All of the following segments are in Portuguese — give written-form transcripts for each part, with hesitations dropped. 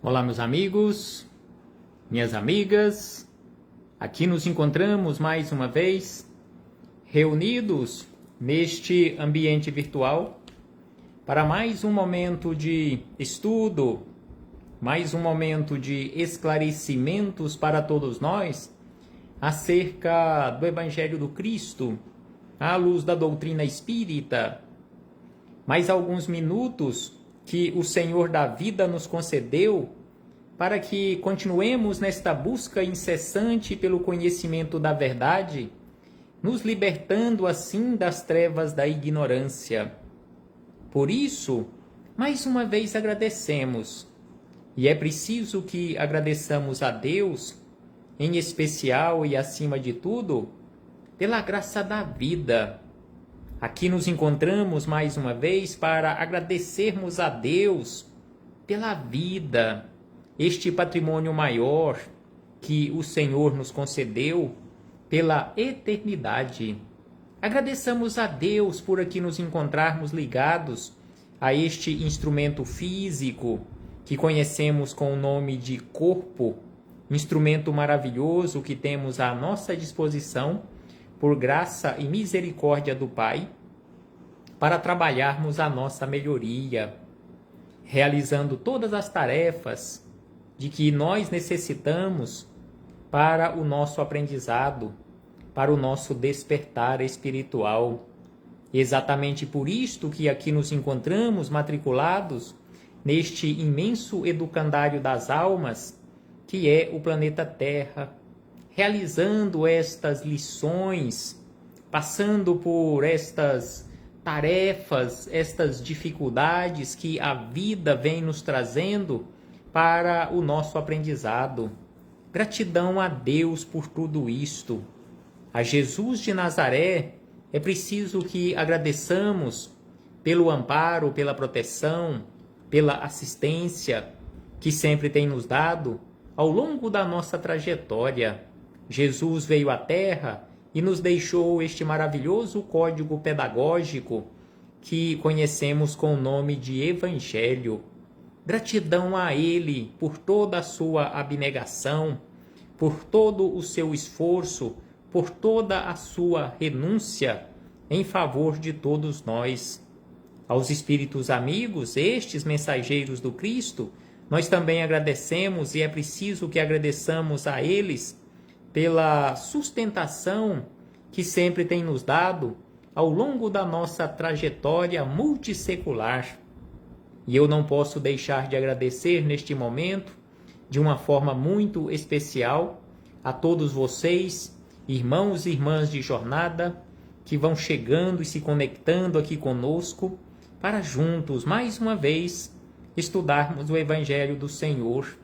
Olá, meus amigos, minhas amigas, aqui nos encontramos mais uma vez, reunidos neste ambiente virtual, para mais um momento de estudo, mais um momento de esclarecimentos para todos nós acerca do Evangelho do Cristo, à luz da doutrina espírita. Mais alguns minutos que o Senhor da vida nos concedeu para que continuemos nesta busca incessante pelo conhecimento da verdade, nos libertando assim das trevas da ignorância. Por isso, mais uma vez agradecemos, e é preciso que agradeçamos a Deus, em especial e acima de tudo, pela graça da vida. Aqui nos encontramos mais uma vez para agradecermos a Deus pela vida, este patrimônio maior que o Senhor nos concedeu pela eternidade. Agradeçamos a Deus por aqui nos encontrarmos ligados a este instrumento físico que conhecemos com o nome de corpo, instrumento maravilhoso que temos à nossa disposição por graça e misericórdia do Pai, para trabalharmos a nossa melhoria, realizando todas as tarefas de que nós necessitamos para o nosso aprendizado, para o nosso despertar espiritual. Exatamente por isto que aqui nos encontramos matriculados neste imenso educandário das almas, que é o planeta Terra, realizando estas lições, passando por estas tarefas, estas dificuldades que a vida vem nos trazendo para o nosso aprendizado. Gratidão a Deus por tudo isto. A Jesus de Nazaré é preciso que agradeçamos pelo amparo, pela proteção, pela assistência que sempre tem nos dado ao longo da nossa trajetória. Jesus veio à Terra e nos deixou este maravilhoso código pedagógico que conhecemos com o nome de Evangelho. Gratidão a Ele por toda a sua abnegação, por todo o seu esforço, por toda a sua renúncia em favor de todos nós. Aos espíritos amigos, estes mensageiros do Cristo, nós também agradecemos e é preciso que agradeçamos a eles pela sustentação que sempre tem nos dado ao longo da nossa trajetória multissecular. E eu não posso deixar de agradecer neste momento, de uma forma muito especial, a todos vocês, irmãos e irmãs de jornada, que vão chegando e se conectando aqui conosco, para juntos, mais uma vez, estudarmos o Evangelho do Senhor.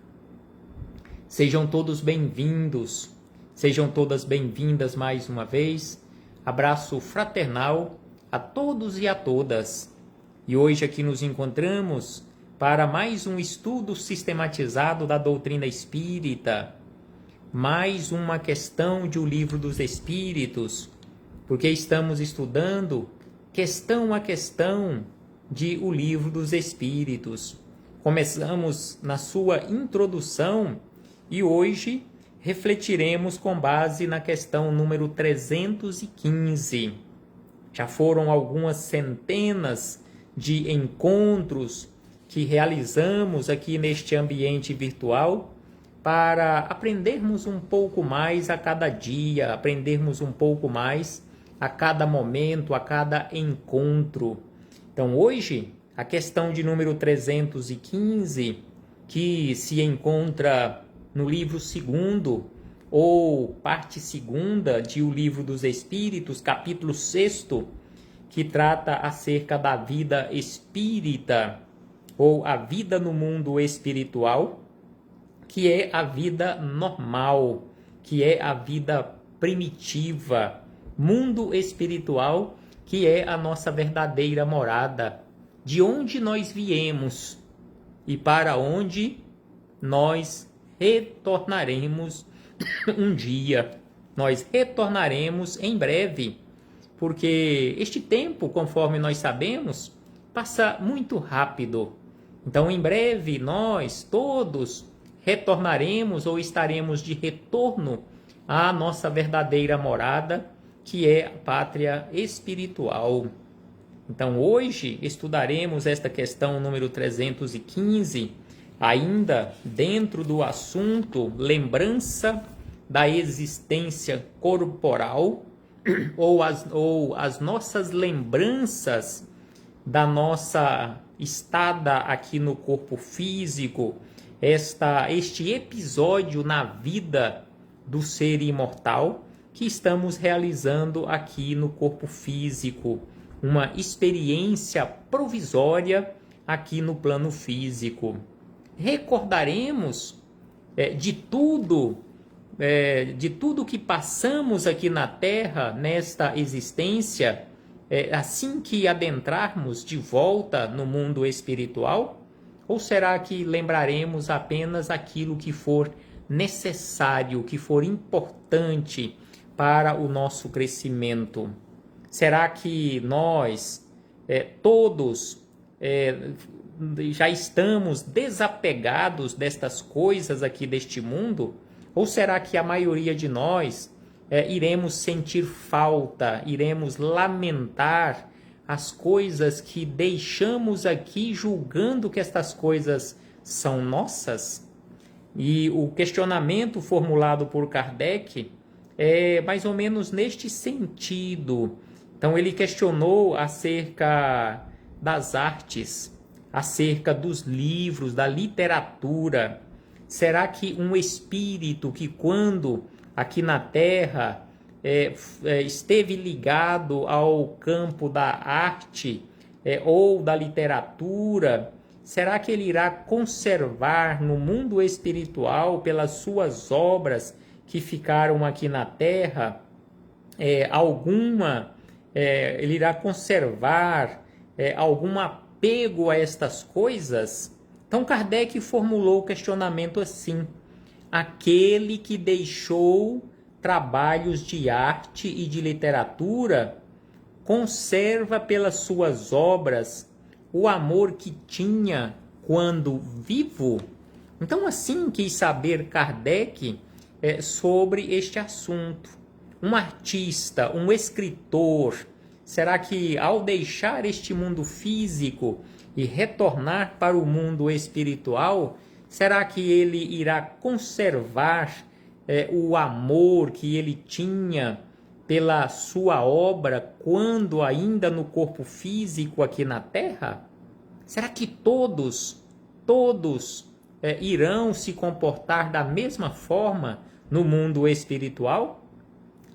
Sejam todos bem-vindos, sejam todas bem-vindas mais uma vez. Abraço fraternal a todos e a todas. E hoje aqui nos encontramos para mais um estudo sistematizado da doutrina espírita, mais uma questão de O Livro dos Espíritos, porque estamos estudando questão a questão de O Livro dos Espíritos. Começamos na sua introdução e hoje refletiremos com base na questão número 315. Já foram algumas centenas de encontros que realizamos aqui neste ambiente virtual para aprendermos um pouco mais a cada dia, aprendermos um pouco mais a cada momento, a cada encontro. Então hoje, a questão de número 315, que se encontra no livro 2º, ou parte 2ª de O Livro dos Espíritos, capítulo 6º, que trata acerca da vida espírita, ou a vida no mundo espiritual, que é a vida normal, que é a vida primitiva, mundo espiritual, que é a nossa verdadeira morada, de onde nós viemos e para onde nós retornaremos um dia. Nós retornaremos em breve, porque este tempo, conforme nós sabemos, passa muito rápido. Então, em breve, nós todos retornaremos ou estaremos de retorno à nossa verdadeira morada, que é a pátria espiritual. Então, hoje estudaremos esta questão número 315, ainda dentro do assunto lembrança da existência corporal, ou as nossas lembranças da nossa estada aqui no corpo físico, este episódio na vida do ser imortal que estamos realizando aqui no corpo físico, uma experiência provisória aqui no plano físico. Recordaremos de tudo que passamos aqui na Terra, nesta existência, assim que adentrarmos de volta no mundo espiritual? Ou será que lembraremos apenas aquilo que for necessário, que for importante para o nosso crescimento? Será que nós todos já estamos desapegados destas coisas aqui deste mundo? Ou será que a maioria de nós iremos sentir falta, iremos lamentar as coisas que deixamos aqui, julgando que estas coisas são nossas? E o questionamento formulado por Kardec é mais ou menos neste sentido. Então ele questionou acerca das artes, acerca dos livros, da literatura. Será que um espírito que quando aqui na Terra esteve ligado ao campo da arte ou da literatura, será que ele irá conservar no mundo espiritual, pelas suas obras que ficaram aqui na Terra, ele irá conservar algum apego a estas coisas? Então Kardec formulou o questionamento assim: aquele que deixou trabalhos de arte e de literatura conserva pelas suas obras o amor que tinha quando vivo? Então assim quis saber Kardec sobre este assunto. Um artista, um escritor, será que ao deixar este mundo físico e retornar para o mundo espiritual, será que ele irá conservar o amor que ele tinha pela sua obra quando ainda no corpo físico aqui na Terra? Será que todos irão se comportar da mesma forma no mundo espiritual?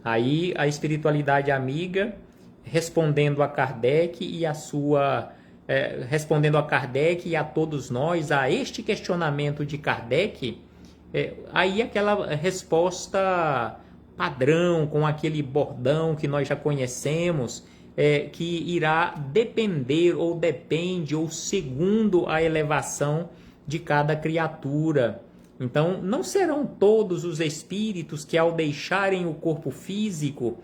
Aí a espiritualidade amiga, respondendo a Kardec e respondendo a Kardec e a todos nós, a este questionamento de Kardec, aí aquela resposta padrão, com aquele bordão que nós já conhecemos, que irá depender ou depende ou segundo a elevação de cada criatura. Então, não serão todos os espíritos que ao deixarem o corpo físico,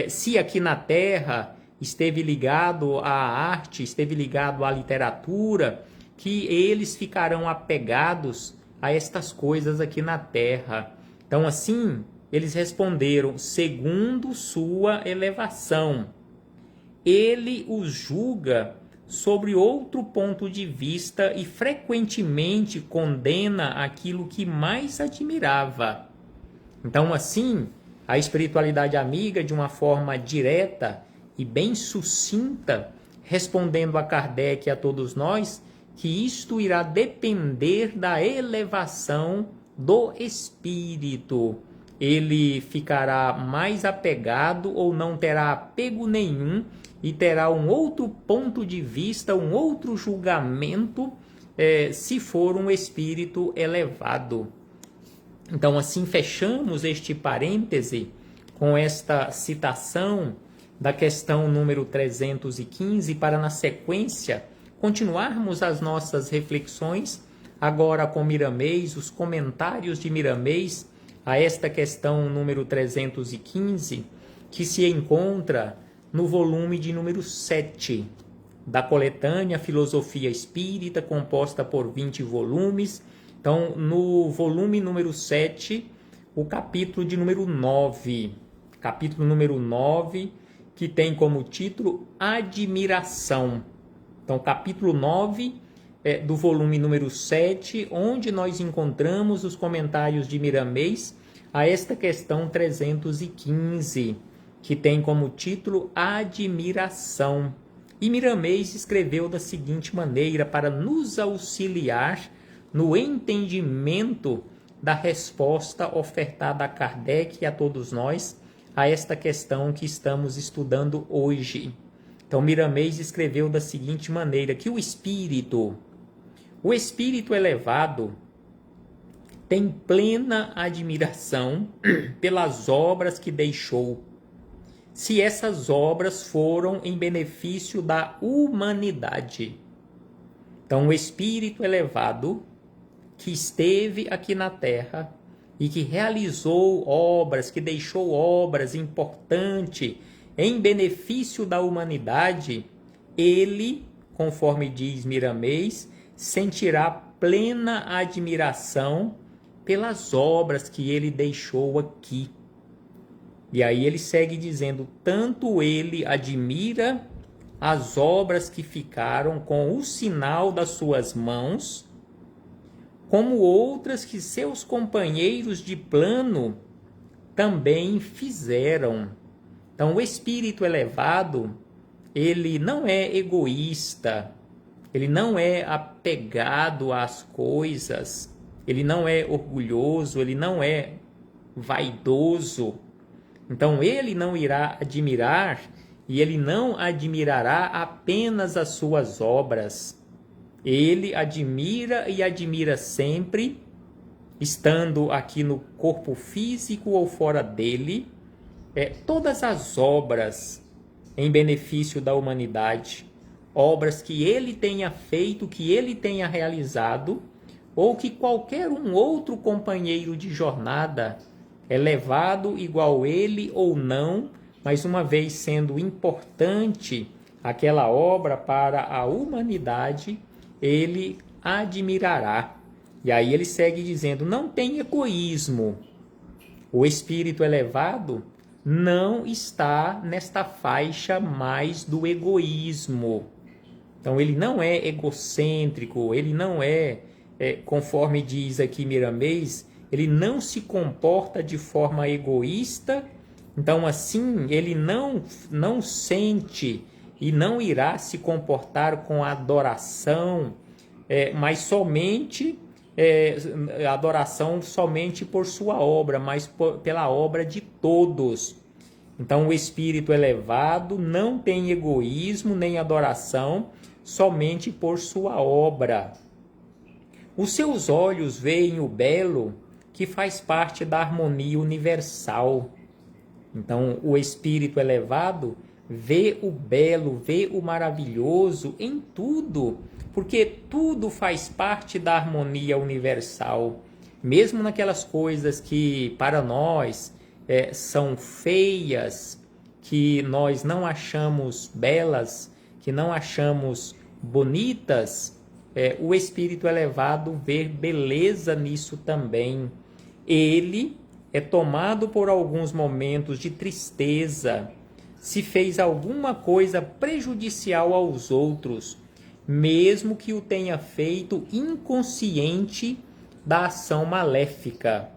se aqui na Terra esteve ligado à arte, esteve ligado à literatura, que eles ficarão apegados a estas coisas aqui na Terra. Então, assim, eles responderam: segundo sua elevação. Ele os julga sobre outro ponto de vista e frequentemente condena aquilo que mais admirava. Então, assim, a espiritualidade amiga, de uma forma direta e bem sucinta, respondendo a Kardec e a todos nós, que isto irá depender da elevação do espírito. Ele ficará mais apegado ou não terá apego nenhum e terá um outro ponto de vista, um outro julgamento, se for um espírito elevado. Então, assim, fechamos este parêntese com esta citação da questão número 315, para na sequência continuarmos as nossas reflexões, agora com Miramês, os comentários de Miramês a esta questão número 315, que se encontra no volume de número 7. da coletânea Filosofia Espírita, composta por 20 volumes. Então, no volume número 7, o capítulo de número 9. Capítulo número 9, que tem como título Admiração. Então, capítulo 9 do volume número 7, onde nós encontramos os comentários de Miramês a esta questão 315, que tem como título Admiração. E Miramês escreveu da seguinte maneira para nos auxiliar no entendimento da resposta ofertada a Kardec e a todos nós a esta questão que estamos estudando hoje. Então, Miramês escreveu da seguinte maneira, que o espírito elevado tem plena admiração pelas obras que deixou, se essas obras foram em benefício da humanidade. Então, o espírito elevado que esteve aqui na Terra e que realizou obras, que deixou obras importantes em benefício da humanidade, ele, conforme diz Miramês, sentirá plena admiração pelas obras que ele deixou aqui. E aí ele segue dizendo, tanto ele admira as obras que ficaram com o sinal das suas mãos, como outras que seus companheiros de plano também fizeram. Então, o espírito elevado, ele não é egoísta, ele não é apegado às coisas, ele não é orgulhoso, ele não é vaidoso. Então, ele não irá admirar e ele não admirará apenas as suas obras. Ele admira e admira sempre, estando aqui no corpo físico ou fora dele, todas as obras em benefício da humanidade, obras que ele tenha feito, que ele tenha realizado, ou que qualquer um outro companheiro de jornada, elevado igual ele ou não, mas uma vez sendo importante aquela obra para a humanidade, ele admirará. E aí ele segue dizendo, não tem egoísmo. O espírito elevado não está nesta faixa mais do egoísmo. Então ele não é egocêntrico, ele não conforme diz aqui Miramês, ele não se comporta de forma egoísta. Então assim, ele não sente e não irá se comportar com adoração, mas somente adoração somente por sua obra, mas pela obra de todos. Então o espírito elevado não tem egoísmo nem adoração, somente por sua obra. Os seus olhos veem o belo que faz parte da harmonia universal. Então o espírito elevado vê o belo, vê o maravilhoso em tudo, porque tudo faz parte da harmonia universal. Mesmo naquelas coisas que para nós são feias, que nós não achamos belas, que não achamos bonitas, o espírito elevado vê beleza nisso também. Ele é tomado por alguns momentos de tristeza, se fez alguma coisa prejudicial aos outros, mesmo que o tenha feito inconsciente da ação maléfica.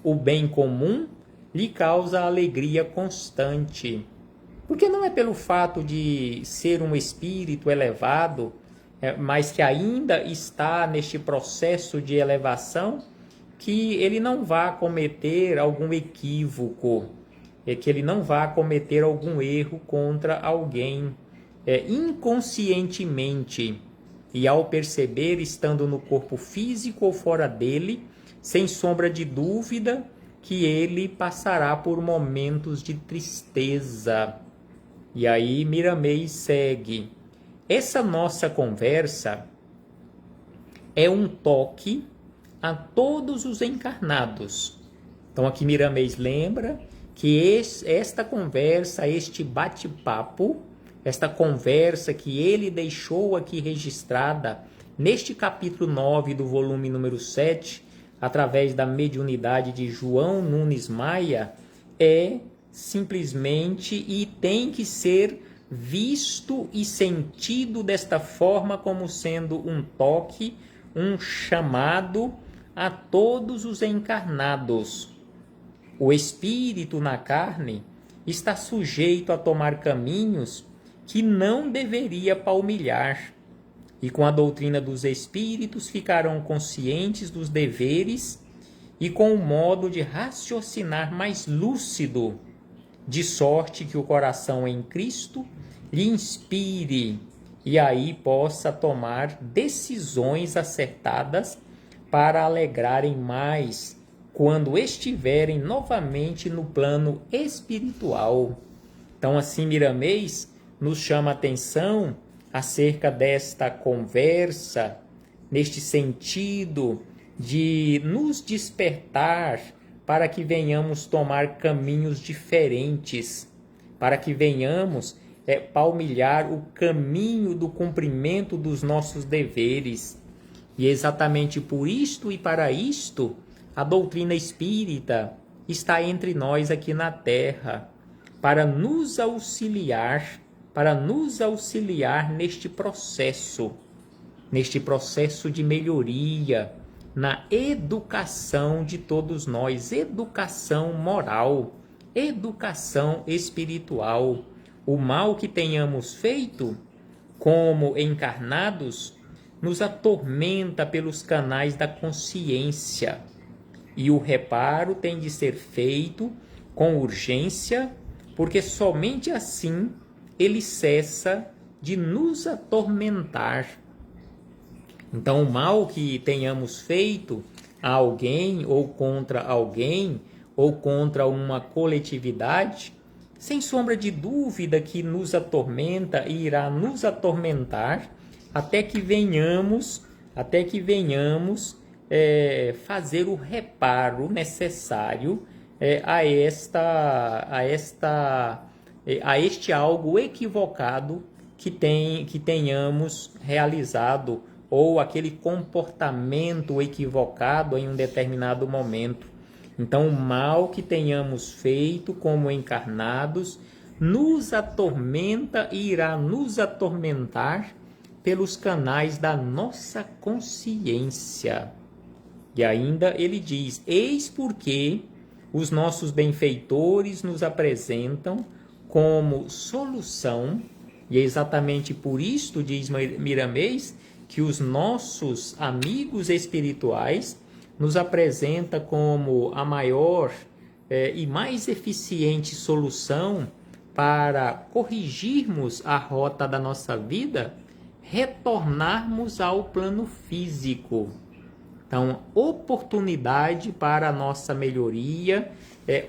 O bem comum lhe causa alegria constante. Porque não é pelo fato de ser um espírito elevado, mas que ainda está neste processo de elevação, que ele não vá cometer algum equívoco, que ele não vá cometer algum erro contra alguém inconscientemente. E ao perceber, estando no corpo físico ou fora dele, sem sombra de dúvida, que ele passará por momentos de tristeza. E aí Miramês segue. Essa nossa conversa é um toque a todos os encarnados. Então aqui Miramês lembra que esta conversa, este bate-papo, esta conversa que ele deixou aqui registrada neste capítulo 9 do volume número 7, através da mediunidade de João Nunes Maia, é simplesmente e tem que ser visto e sentido desta forma como sendo um toque, um chamado a todos os encarnados. O espírito na carne está sujeito a tomar caminhos que não deveria palmilhar, e com a doutrina dos espíritos ficarão conscientes dos deveres e com um modo de raciocinar mais lúcido, de sorte que o coração em Cristo lhe inspire e aí possa tomar decisões acertadas para alegrarem mais quando estiverem novamente no plano espiritual. Então, assim, Miramês nos chama a atenção acerca desta conversa, neste sentido de nos despertar para que venhamos tomar caminhos diferentes, para que venhamos palmilhar o caminho do cumprimento dos nossos deveres. E exatamente por isto e para isto, a doutrina espírita está entre nós aqui na Terra, para nos auxiliar neste processo de melhoria, na educação de todos nós, educação moral, educação espiritual. O mal que tenhamos feito, como encarnados, nos atormenta pelos canais da consciência, e o reparo tem de ser feito com urgência, porque somente assim ele cessa de nos atormentar. Então, o mal que tenhamos feito a alguém, ou contra uma coletividade, sem sombra de dúvida que nos atormenta e irá nos atormentar até que venhamos fazer o reparo necessário a este algo equivocado que tenhamos realizado, ou aquele comportamento equivocado em um determinado momento. Então, o mal que tenhamos feito como encarnados nos atormenta e irá nos atormentar pelos canais da nossa consciência. E ainda ele diz: eis porque os nossos benfeitores nos apresentam como solução, e é exatamente por isto, diz Miramês, que os nossos amigos espirituais nos apresentam como a maior e mais eficiente solução para corrigirmos a rota da nossa vida, retornarmos ao plano físico. Então, oportunidade para a nossa melhoria,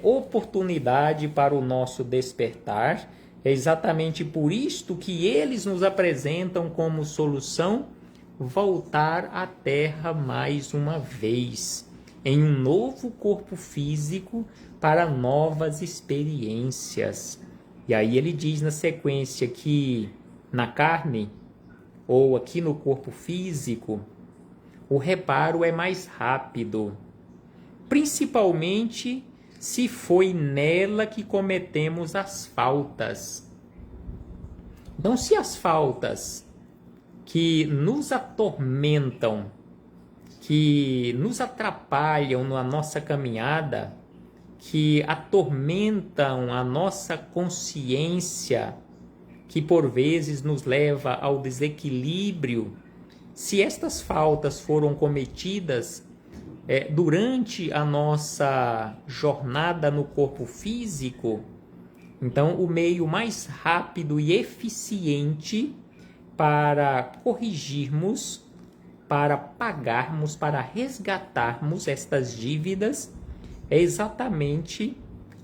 oportunidade para o nosso despertar. É exatamente por isto que eles nos apresentam como solução voltar à Terra mais uma vez, em um novo corpo físico para novas experiências. E aí ele diz na sequência que na carne, ou aqui no corpo físico, o reparo é mais rápido, principalmente se foi nela que cometemos as faltas. Então, se as faltas que nos atormentam, que nos atrapalham na nossa caminhada, que atormentam a nossa consciência, que por vezes nos leva ao desequilíbrio, se estas faltas foram cometidas durante a nossa jornada no corpo físico, então o meio mais rápido e eficiente para corrigirmos, para pagarmos, para resgatarmos estas dívidas é exatamente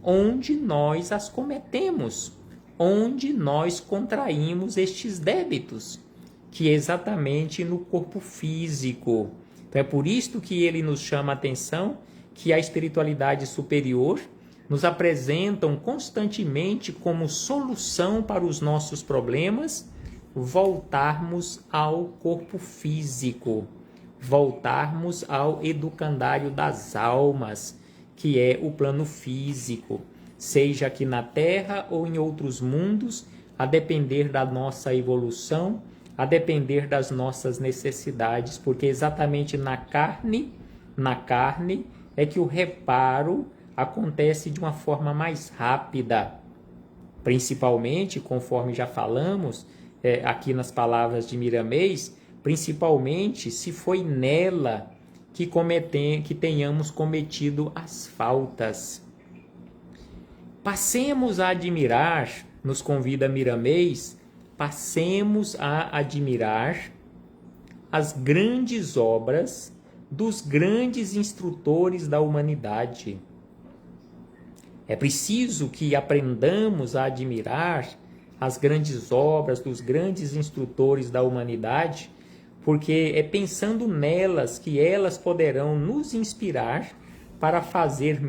onde nós as cometemos, onde nós contraímos estes débitos, que é exatamente no corpo físico. Então é por isto que ele nos chama a atenção que a espiritualidade superior nos apresentam constantemente como solução para os nossos problemas voltarmos ao corpo físico, voltarmos ao educandário das almas, que é o plano físico, seja aqui na Terra ou em outros mundos, a depender da nossa evolução, a depender das nossas necessidades, porque exatamente na carne é que o reparo acontece de uma forma mais rápida, principalmente, conforme já falamos aqui nas palavras de Miramês, principalmente se foi nela que tenhamos cometido as faltas. Passemos a admirar, nos convida Miramês, passemos a admirar as grandes obras dos grandes instrutores da humanidade. É preciso que aprendamos a admirar as grandes obras dos grandes instrutores da humanidade, porque é pensando nelas que elas poderão nos inspirar para fazer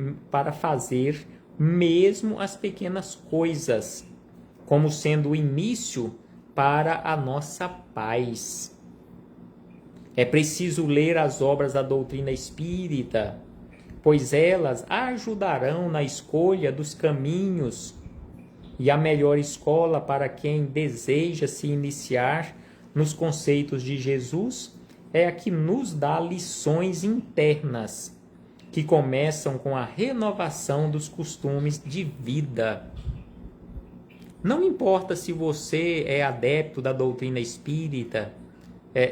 mesmo as pequenas coisas, como sendo o início para a nossa paz. É preciso ler as obras da doutrina espírita, pois elas ajudarão na escolha dos caminhos, e a melhor escola para quem deseja se iniciar nos conceitos de Jesus é a que nos dá lições internas, que começam com a renovação dos costumes de vida. Não importa se você é adepto da doutrina espírita,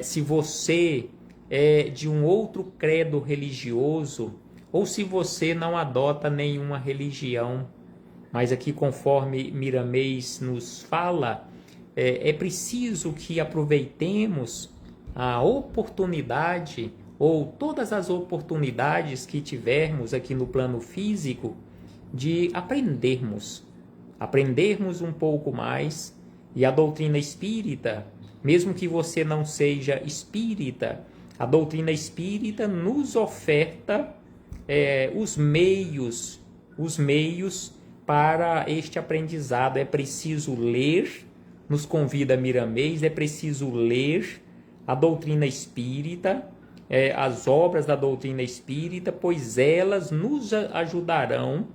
se você é de um outro credo religioso, ou se você não adota nenhuma religião. Mas aqui, conforme Miramês nos fala, é preciso que aproveitemos a oportunidade, ou todas as oportunidades que tivermos aqui no plano físico, de aprendermos um pouco mais. E a doutrina espírita, mesmo que você não seja espírita, a doutrina espírita nos oferta os meios para este aprendizado. É preciso ler, nos convida Miramês, é preciso ler a doutrina espírita, as obras da doutrina espírita, pois elas nos ajudarão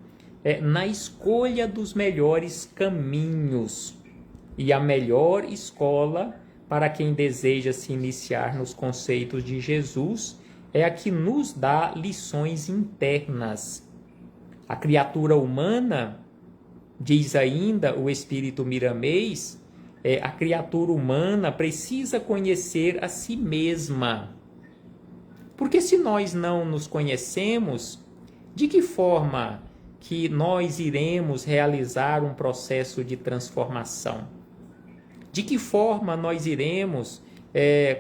na escolha dos melhores caminhos. E a melhor escola para quem deseja se iniciar nos conceitos de Jesus é a que nos dá lições internas. A criatura humana, diz ainda o Espírito Miramês, a criatura humana precisa conhecer a si mesma. Porque se nós não nos conhecemos, de que forma que nós iremos realizar um processo de transformação? De que forma nós iremos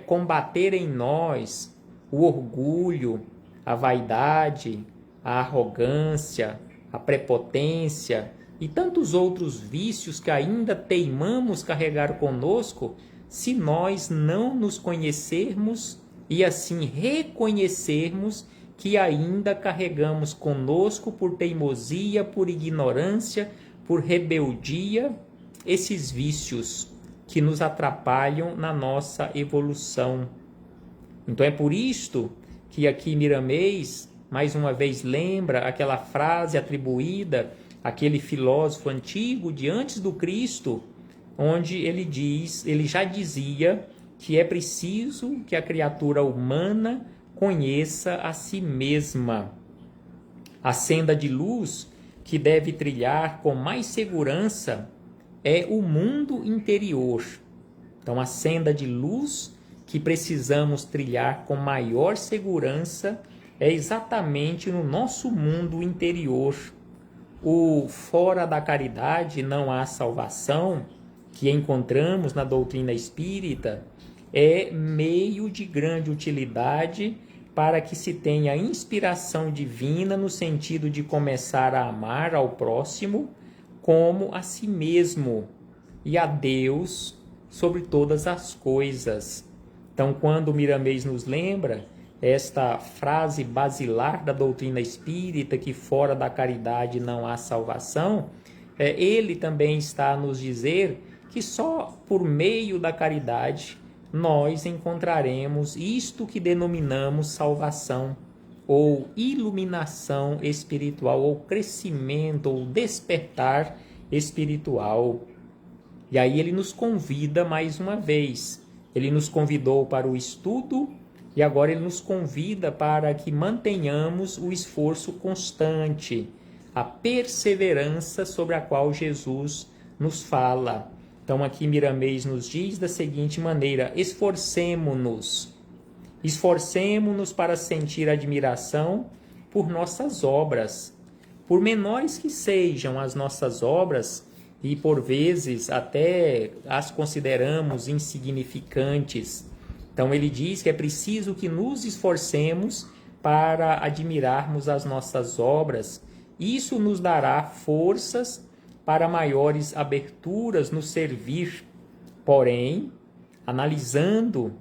combater em nós o orgulho, a vaidade, a arrogância, a prepotência e tantos outros vícios que ainda teimamos carregar conosco, se nós não nos conhecermos e assim reconhecermos que ainda carregamos conosco por teimosia, por ignorância, por rebeldia, esses vícios que nos atrapalham na nossa evolução. Então é por isto que aqui Miramês, mais uma vez, lembra aquela frase atribuída àquele filósofo antigo de antes do Cristo, onde ele já dizia que é preciso que a criatura humana conheça a si mesma. A senda de luz que deve trilhar com mais segurança é o mundo interior. Então, a senda de luz que precisamos trilhar com maior segurança é exatamente no nosso mundo interior. O fora da caridade não há salvação, que encontramos na doutrina espírita, é meio de grande utilidade para que se tenha inspiração divina no sentido de começar a amar ao próximo como a si mesmo e a Deus sobre todas as coisas. Então, quando Miramês nos lembra esta frase basilar da doutrina espírita, que fora da caridade não há salvação, ele também está a nos dizer que só por meio da caridade nós encontraremos isto que denominamos salvação, ou iluminação espiritual, ou crescimento, ou despertar espiritual. E aí ele nos convida mais uma vez. Ele nos convidou para o estudo e agora ele nos convida para que mantenhamos o esforço constante, a perseverança sobre a qual Jesus nos fala. Então aqui Miramês nos diz da seguinte maneira: esforcemo-nos para sentir admiração por nossas obras. Por menores que sejam as nossas obras, e por vezes até as consideramos insignificantes. Então ele diz que é preciso que nos esforcemos para admirarmos as nossas obras. Isso nos dará forças para maiores aberturas no servir. Porém, analisando,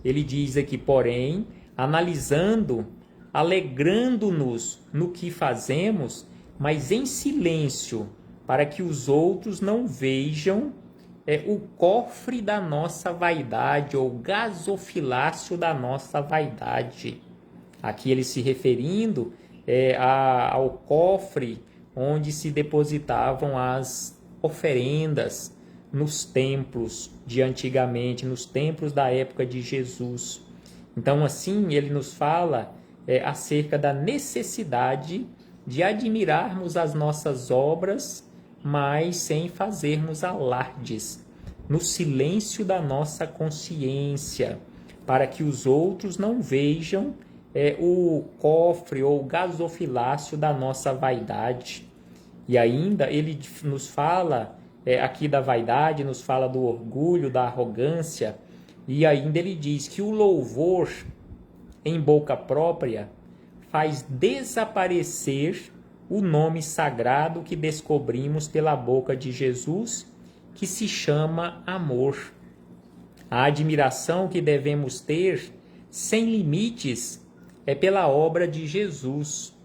ele diz aqui, porém, analisando, alegrando-nos no que fazemos, mas em silêncio, para que os outros não vejam o cofre da nossa vaidade, ou gasofilácio da nossa vaidade. Aqui ele se referindo ao cofre onde se depositavam as oferendas nos templos de antigamente, nos templos da época de Jesus. Então, assim, ele nos fala acerca da necessidade de admirarmos as nossas obras, mas sem fazermos alardes, no silêncio da nossa consciência, para que os outros não vejam o cofre ou o gasofilácio da nossa vaidade. E ainda ele nos fala aqui da vaidade, nos fala do orgulho, da arrogância, e ainda ele diz que o louvor em boca própria faz desaparecer o nome sagrado que descobrimos pela boca de Jesus, que se chama amor. A admiração que devemos ter sem limites é pela obra de Jesus.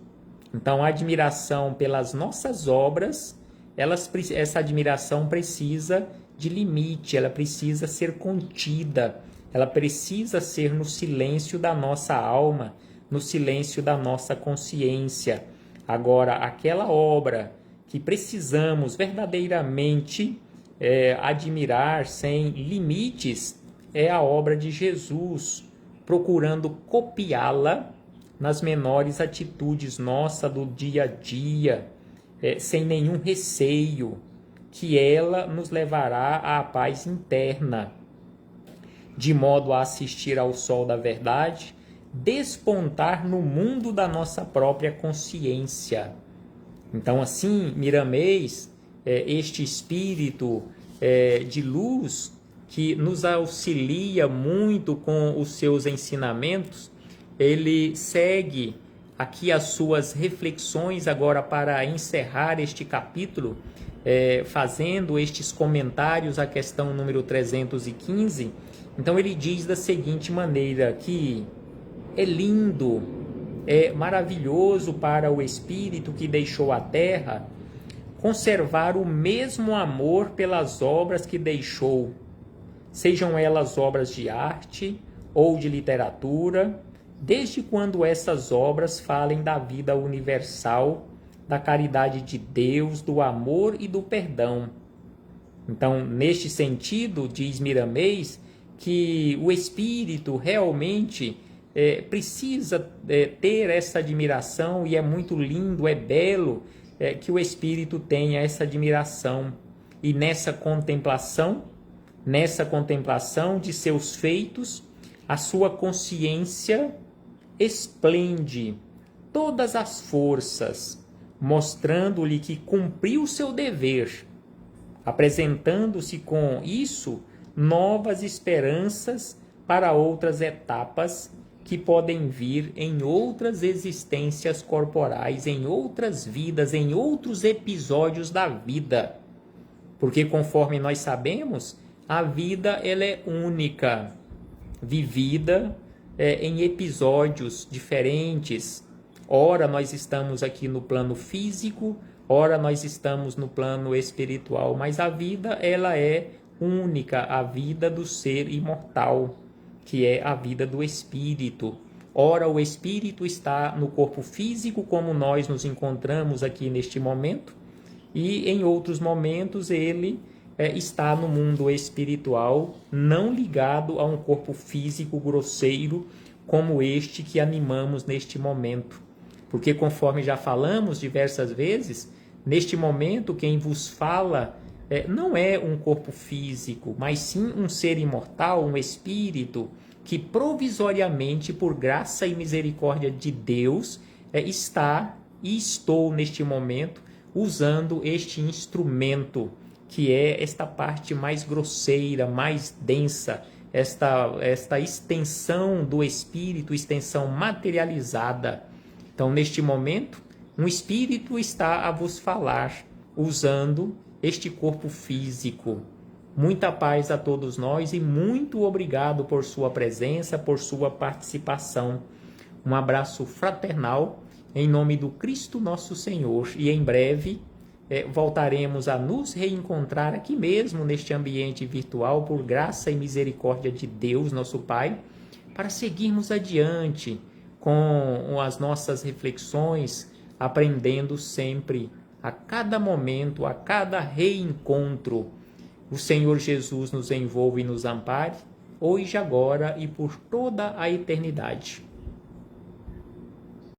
Então, a admiração pelas nossas obras, essa admiração precisa de limite, ela precisa ser contida, ela precisa ser no silêncio da nossa alma, no silêncio da nossa consciência. Agora, aquela obra que precisamos verdadeiramente admirar sem limites é a obra de Jesus, procurando copiá-la nas menores atitudes nossas do dia a dia, sem nenhum receio, que ela nos levará à paz interna, de modo a assistir ao sol da verdade, despontar no mundo da nossa própria consciência. Então, assim, Miramês, este espírito de luz que nos auxilia muito com os seus ensinamentos, ele segue aqui as suas reflexões agora para encerrar este capítulo, fazendo estes comentários à questão número 315. Então ele diz da seguinte maneira, que é lindo, é maravilhoso para o espírito que deixou a terra conservar o mesmo amor pelas obras que deixou, sejam elas obras de arte ou de literatura, desde quando essas obras falem da vida universal, da caridade de Deus, do amor e do perdão. Então, neste sentido, diz Miramês, que o espírito realmente precisa ter essa admiração, e é muito lindo, é belo que o espírito tenha essa admiração. E nessa contemplação de seus feitos, a sua consciência esplende todas as forças, mostrando-lhe que cumpriu seu dever, apresentando-se com isso novas esperanças para outras etapas que podem vir em outras existências corporais, em outras vidas, em outros episódios da vida. Porque, conforme nós sabemos, a vida ela é única. vivida em episódios diferentes. Ora nós estamos aqui no plano físico, ora nós estamos no plano espiritual, mas a vida ela é única, a vida do ser imortal, que é a vida do espírito. Ora o espírito está no corpo físico, como nós nos encontramos aqui neste momento, e em outros momentos ele está no mundo espiritual, não ligado a um corpo físico grosseiro como este que animamos neste momento. Porque, conforme já falamos diversas vezes, neste momento quem vos fala não é um corpo físico, mas sim um ser imortal, um espírito que provisoriamente, por graça e misericórdia de Deus, estou neste momento usando este instrumento, que é esta parte mais grosseira, mais densa, esta extensão do espírito, extensão materializada. Então, neste momento, um espírito está a vos falar, usando este corpo físico. Muita paz a todos nós e muito obrigado por sua presença, por sua participação. Um abraço fraternal, em nome do Cristo nosso Senhor. E em breve voltaremos a nos reencontrar aqui mesmo, neste ambiente virtual, por graça e misericórdia de Deus, nosso Pai, para seguirmos adiante com as nossas reflexões, aprendendo sempre, a cada momento, a cada reencontro. O Senhor Jesus nos envolve e nos ampare, hoje, agora e por toda a eternidade.